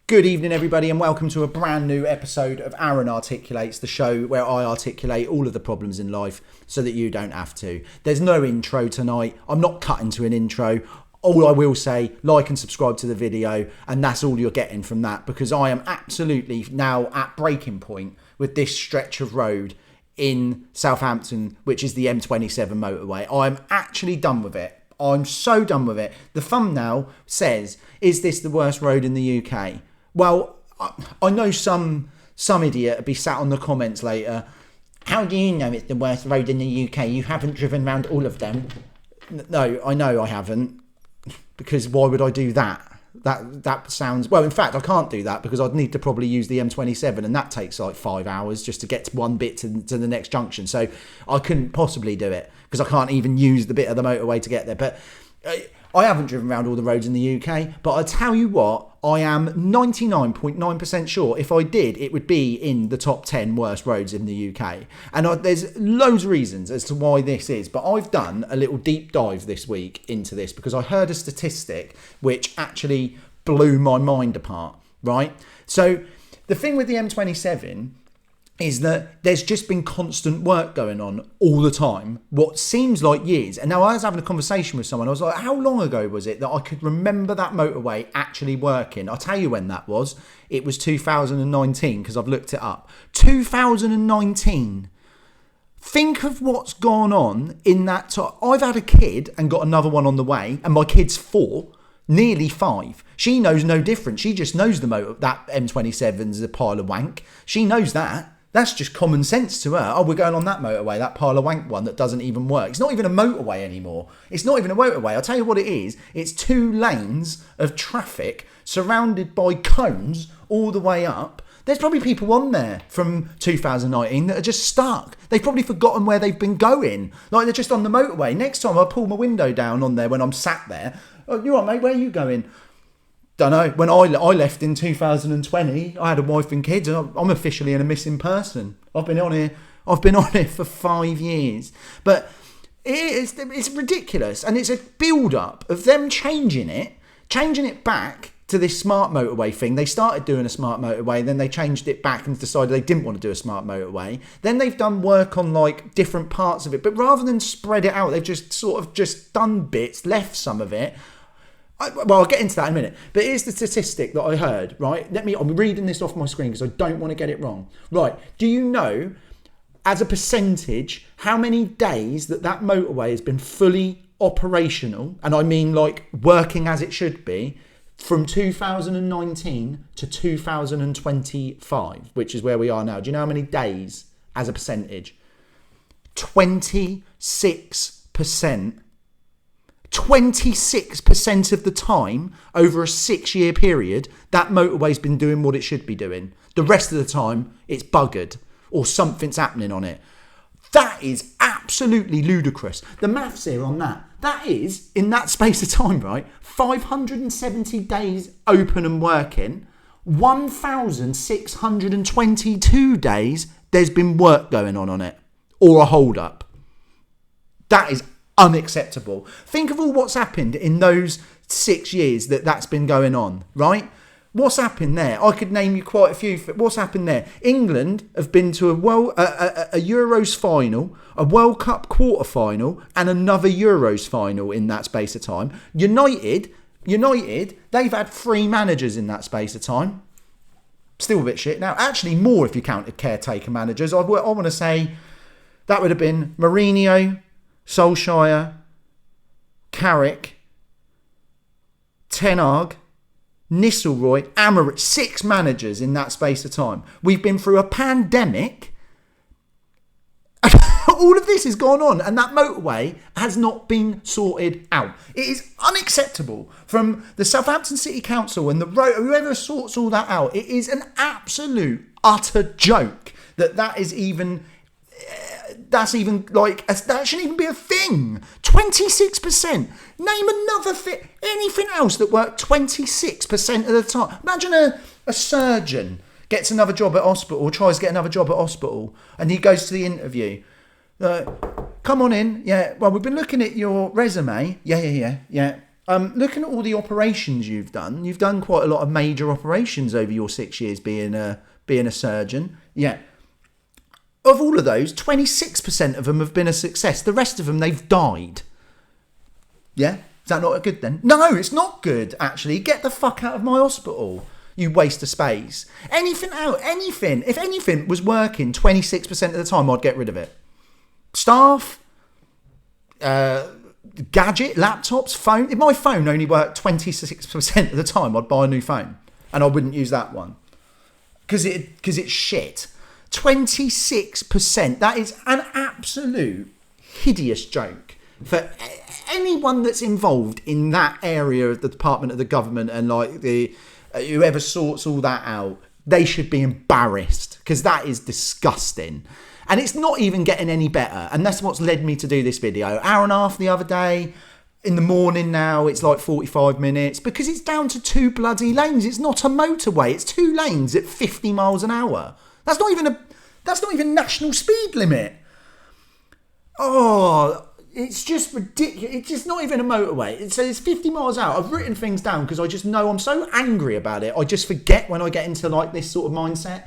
Good evening, everybody, and welcome to a brand new episode of Aaron Articulates, the show where I articulate all of the problems in life so that you don't have to. There's no intro tonight. I'm not cutting to an intro. All I will say, like and subscribe to the video, and that's all you're getting from that, because I am absolutely now at breaking point with this stretch of road in Southampton, which is the M27 motorway. I'm actually done with it. I'm so done with it. The thumbnail says, "Is this the worst road in the UK?" Well, I know some idiot will be sat on the comments later. How do you know it's the worst road in the UK? You haven't driven around all of them. No, I know I haven't. Because why would I do that? That sounds... Well, in fact, I can't do that because I'd need to probably use the M27, and that takes like 5 hours just to get to one bit to the next junction. So I couldn't possibly do it because I can't even use the bit of the motorway to get there. But I haven't driven around all the roads in the UK, but I tell you what, I am 99.9% sure if I did, it would be in the top 10 worst roads in the UK. And there's loads of reasons as to why this is, but I've done a little deep dive this week into this because I heard a statistic which actually blew my mind apart, right? So the thing with the M27 is that there's just been constant work going on all the time, what seems like years. And now I was having a conversation with someone. I was like, how long ago was it that I could remember that motorway actually working? I'll tell you when that was. It was 2019, because I've looked it up. 2019. Think of what's gone on in that time. I've had a kid and got another one on the way, and my kid's 4, nearly 5. She knows no different. She just knows that M27's a pile of wank. She knows that. That's just common sense to her. Oh, we're going on that motorway, that pile of wank one that doesn't even work. It's not even a motorway anymore. It's not even a motorway. I'll tell you what it is. It's 2 lanes of traffic surrounded by cones all the way up. There's probably people on there from 2019 that are just stuck. They've probably forgotten where they've been going. Like they're just on the motorway. Next time I pull my window down on there when I'm sat there. Oh, you all right, mate? Where are you going? Don't know. When I left in 2020, I had a wife and kids, and I'm officially a missing person. I've been on here for 5 years. But it's ridiculous, and it's a build-up of them changing it back to this smart motorway thing. They started doing a smart motorway, then they changed it back and decided they didn't want to do a smart motorway. Then they've done work on like different parts of it, but rather than spread it out, they've just sort of just done bits, left some of it. I'll get into that in a minute. But here's the statistic that I heard, right? I'm reading this off my screen because I don't want to get it wrong. Right. Do you know, as a percentage, how many days that motorway has been fully operational? And I mean like working as it should be from 2019 to 2025, which is where we are now. Do you know how many days as a percentage? 26%. 26% of the time over a 6-year period, that motorway's been doing what it should be doing. The rest of the time, it's buggered or something's happening on it. That is absolutely ludicrous. The maths here on that is, in that space of time, right, 570 days open and working, 1,622 days there's been work going on it or a hold up. That is unacceptable. Think of all what's happened in those 6 years that's been going on, right? What's happened there? I could name you quite a few. What's happened there? England have been to a Euros final, a World Cup quarter final, and another Euros final in that space of time. United, they've had 3 managers in that space of time. Still a bit shit now. Actually, more if you counted caretaker managers. I want to say that would have been Mourinho, Solskjaer, Carrick, Ten Hag, Nistelrooy, Amorim, 6 managers in that space of time. We've been through a pandemic. All of this has gone on, and that motorway has not been sorted out. It is unacceptable from the Southampton City Council and whoever sorts all that out. It is an absolute utter joke that is even... that shouldn't even be a thing. 26%. Name another thing, anything else that worked 26% of the time. Imagine a surgeon gets another job at hospital, or tries to get another job at hospital, and he goes to the interview. Come on in. Yeah, well, we've been looking at your resume. Yeah. Looking at all the operations you've done quite a lot of major operations over your 6 years being a surgeon. Yeah. Of all of those, 26% of them have been a success. The rest of them, they've died. Yeah? Is that not good then? No, it's not good, actually. Get the fuck out of my hospital, you waste of space. Anything. If anything was working 26% of the time, I'd get rid of it. Staff, gadget, laptops, phone. If my phone only worked 26% of the time, I'd buy a new phone. And I wouldn't use that one. Because it's shit. 26%. That is an absolute hideous joke for anyone that's involved in that area of the department of the government and like the whoever sorts all that out. They should be embarrassed because that is disgusting. And it's not even getting any better. And that's what's led me to do this video. Hour and a half the other day. In the morning now, it's like 45 minutes because it's down to 2 bloody lanes. It's not a motorway. It's 2 lanes at 50 miles an hour. That's not even national speed limit. Oh, it's just ridiculous. It's just not even a motorway. It says 50 miles out. I've written things down because I just know I'm so angry about it. I just forget when I get into like this sort of mindset.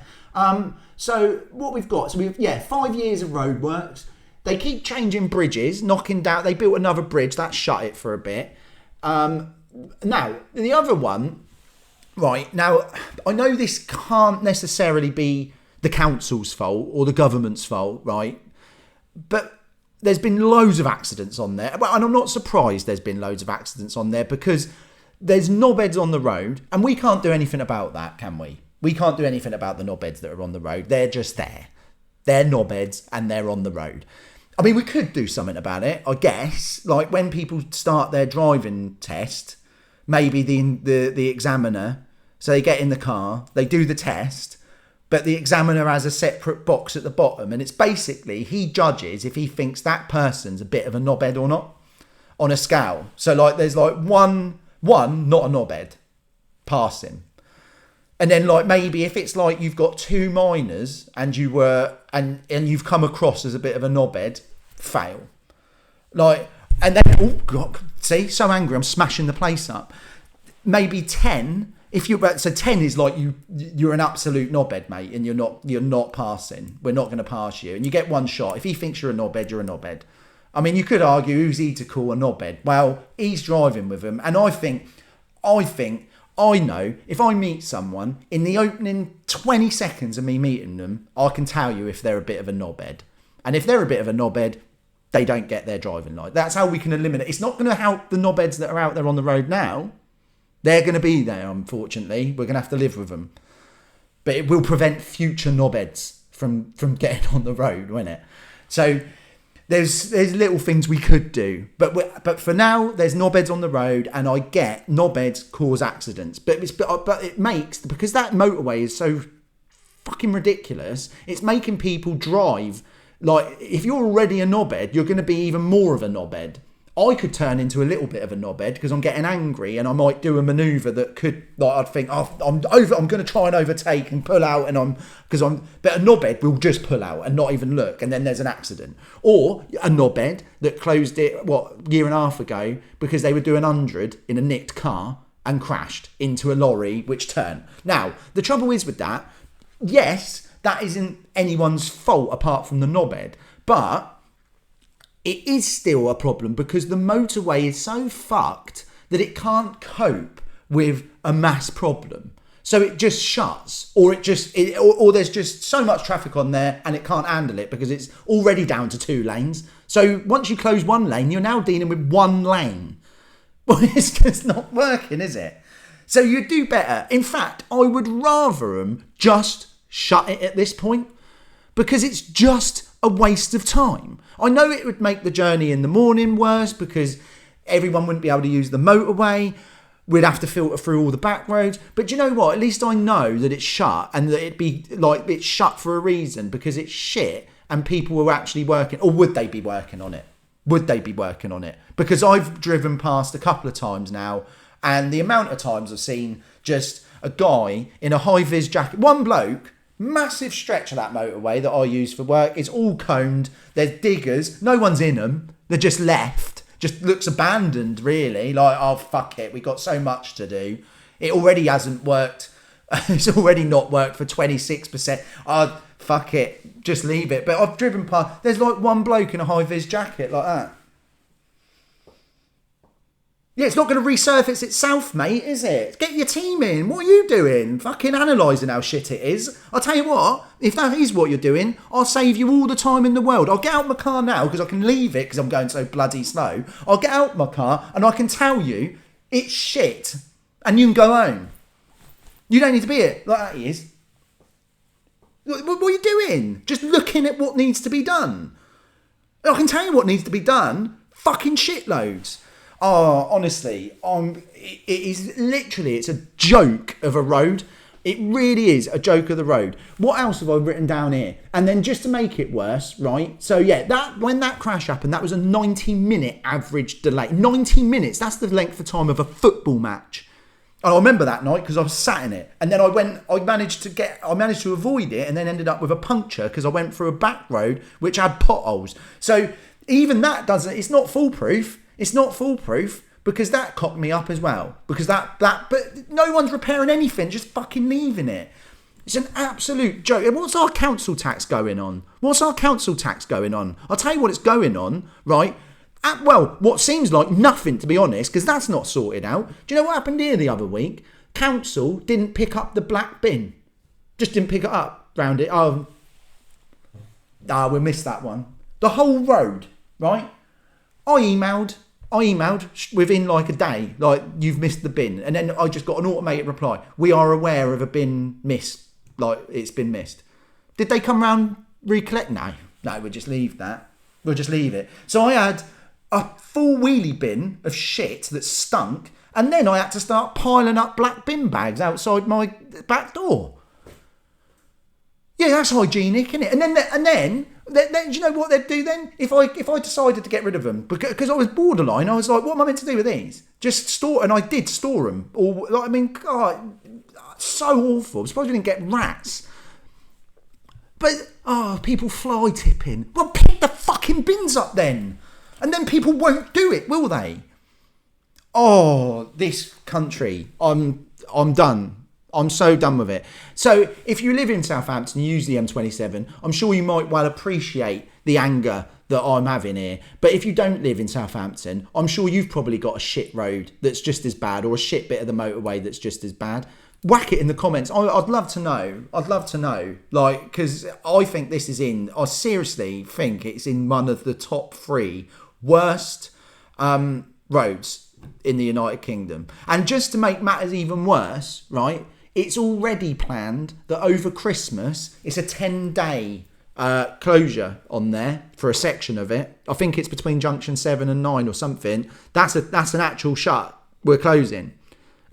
So what we've got, 5 years of roadworks. They keep changing bridges, knocking down. They built another bridge that shut it for a bit. Now the other one, right now, I know this can't necessarily be the council's fault or the government's fault, right? But there's been loads of accidents on there. And I'm not surprised there's been loads of accidents on there because there's knobheads on the road and we can't do anything about that, can we? We can't do anything about the knobheads that are on the road. They're just there. They're knobheads and they're on the road. I mean, we could do something about it, I guess. Like when people start their driving test, maybe the examiner, so they get in the car, they do the test, but the examiner has a separate box at the bottom, and it's basically he judges if he thinks that person's a bit of a knobhead or not on a scale. So like there's like one not a knobhead, passing. And then like maybe if it's like you've got 2 minors and you've come across as a bit of a knobhead, fail. Like, and then, oh God, see, so angry, I'm smashing the place up. Maybe 10, so 10 is like you're an absolute knobhead, mate, and you're not passing. We're not going to pass you. And you get 1 shot. If he thinks you're a knobhead, you're a knobhead. I mean, you could argue, who's he to call a knobhead? Well, he's driving with him. And I think, I know if I meet someone in the opening 20 seconds of me meeting them, I can tell you if they're a bit of a knobhead. And if they're a bit of a knobhead, they don't get their driving license. That's how we can eliminate. It's not going to help the knobheads that are out there on the road now. They're going to be there, unfortunately. We're going to have to live with them. But it will prevent future knobheads from getting on the road, won't it? So there's little things we could do, but for now there's knobheads on the road, and I get knobheads cause accidents, but it makes, because that motorway is so fucking ridiculous, it's making people drive like, if you're already a knobhead, you're going to be even more of a knobhead. I could turn into a little bit of a knobhead because I'm getting angry, and I might do a manoeuvre that could, like, I'd think, oh, I'm going to try and overtake and pull out, but a knobhead will just pull out and not even look, and then there's an accident. Or a knobhead that closed it, a year and a half ago, because they were doing 100 in a nicked car and crashed into a lorry which turned. Now, the trouble is with that, yes, that isn't anyone's fault apart from the knobhead, but it is still a problem because the motorway is so fucked that it can't cope with a mass problem. So it just shuts, or there's just so much traffic on there and it can't handle it because it's already down to 2 lanes. So once you close 1 lane, you're now dealing with 1 lane. Well, it's just not working, is it? So you do better. In fact, I would rather them just shut it at this point because it's just a waste of time. I know it would make the journey in the morning worse because everyone wouldn't be able to use the motorway. We'd have to filter through all the back roads. But do you know what? At least I know that it's shut, and that it'd be like it's shut for a reason, because it's shit and people were actually working. Or would they be working on it? Would they be working on it? Because I've driven past a couple of times now, and the amount of times I've seen just a guy in a high-vis jacket, one bloke, massive stretch of that motorway that I use for work, it's all combed, there's diggers, no one's in them, they're just left, Just looks abandoned, really. Like, oh, fuck it. We got so much to do. It already hasn't worked. It's already not worked for 26%. Oh, fuck it. Just leave it. But I've driven past. There's like one bloke in a high-vis jacket like that. Yeah, it's not going to resurface itself, mate, is it? Get your team in. What are you doing? Fucking analysing how shit it is. I'll tell you what, if that is what you're doing, I'll save you all the time in the world. I'll get out my car now because I can leave it because I'm going so bloody slow. I'll get out my car and I can tell you it's shit. And you can go home. You don't need to be it like that is. What are you doing? Just looking at what needs to be done. I can tell you what needs to be done. Fucking shitloads. Oh, honestly, it is literally, it's a joke of a road. It really is a joke of the road. What else have I written down here? And then just to make it worse, right? So yeah, when that crash happened, that was a 90-minute average delay. 90 minutes, that's the length of time of a football match. And I remember that night because I was sat in it. And then I managed to avoid it and then ended up with a puncture because I went through a back road which had potholes. So even that it's not foolproof. It's not foolproof because that cocked me up as well. Because but no one's repairing anything, just fucking leaving it. It's an absolute joke. And what's our council tax going on? I'll tell you what it's going on, right? What seems like nothing, to be honest, because that's not sorted out. Do you know what happened here the other week? Council didn't pick up the black bin. Just didn't pick it up round it. We missed that one. The whole road, right? I emailed within like a day, like, you've missed the bin. And then I just got an automated reply. We are aware of a bin missed, like it's been missed. Did they come round recollect? No, we'll just leave that. We'll just leave it. So I had a full wheelie bin of shit that stunk. And then I had to start piling up black bin bags outside my back door. Yeah, that's hygienic, isn't it? And then do you know what they'd do then? If I decided to get rid of them, because I was borderline, I was like, what am I meant to do with these? Just store, and I did store them. Or, I mean, God, so awful. I'm surprised we didn't get rats. But, people fly tipping. Well, pick the fucking bins up then. And then people won't do it, will they? Oh, this country, I'm done. I'm so done with it. So if you live in Southampton, you use the M27, I'm sure you might well appreciate the anger that I'm having here. But if you don't live in Southampton, I'm sure you've probably got a shit road that's just as bad, or a shit bit of the motorway that's just as bad. Whack it in the comments. I'd love to know. Like, because I think I seriously think it's in one of the top 3 worst roads in the United Kingdom. And just to make matters even worse, right, it's already planned that over Christmas, it's a 10-day closure on there for a section of it. I think it's between junction 7 and 9 or something. That's an actual shut. We're closing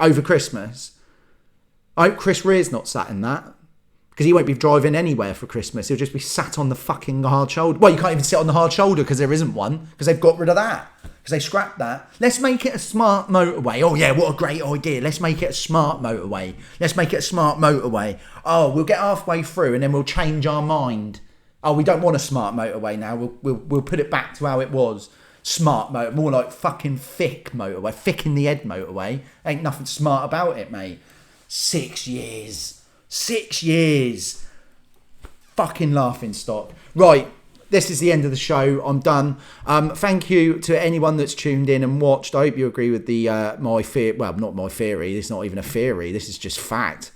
over Christmas. I hope Chris Rear's not sat in that, because he won't be driving anywhere for Christmas. He'll just be sat on the fucking hard shoulder. Well, you can't even sit on the hard shoulder because there isn't one, because they've got rid of that. Because they scrapped that. Let's make it a smart motorway. Oh yeah, what a great idea. Let's make it a smart motorway. Oh, we'll get halfway through and then we'll change our mind. Oh, we don't want a smart motorway now. We'll put it back to how it was. Smart motor, more like fucking thick motorway. Thick in the head motorway. Ain't nothing smart about it, mate. 6 years. 6 years. Fucking laughing stock. Right. This is the end of the show. I'm done. Thank you to anyone that's tuned in and watched. I hope you agree with my theory. Well, not my theory. It's not even a theory. This is just fact.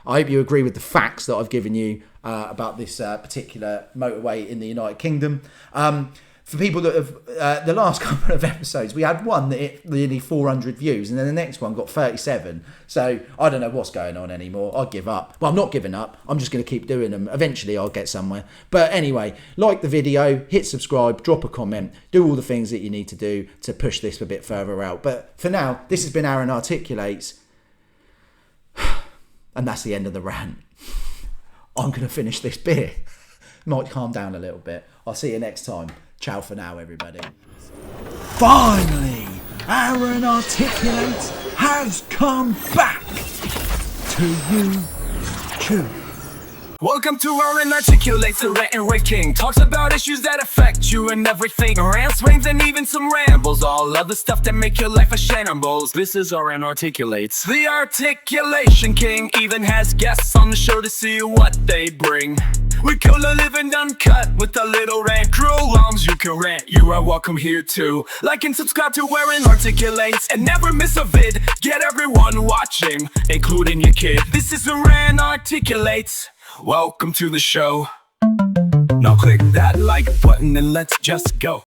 I hope you agree with the facts that I've given you about this particular motorway in the United Kingdom. For people that have, the last couple of episodes, we had one that hit nearly 400 views, and then the next one got 37. So I don't know what's going on anymore. I give up. Well, I'm not giving up. I'm just going to keep doing them. Eventually, I'll get somewhere. But anyway, like the video, hit subscribe, drop a comment, do all the things that you need to do to push this a bit further out. But for now, this has been Aaron Articulates, and that's the end of the rant. I'm going to finish this beer. Might calm down a little bit. I'll see you next time. Ciao for now, everybody. Finally, Aaron Articulates has come back to you too. Welcome to our Articulates, the Rant and King. Talks about issues that affect you and everything. Rants, rains, and even some rambles. All of the stuff that make your life a shambles. This is our Articulates. The Articulation King even has guests on the show to see what they bring. We kill a living uncut with a little rant crew. Longs you can rant, you are welcome here too. Like and subscribe to Aaron Articulates and never miss a vid. Get everyone watching, including your kid. This is Aaron Articulates. Welcome to the show. Now click that like button and let's just go.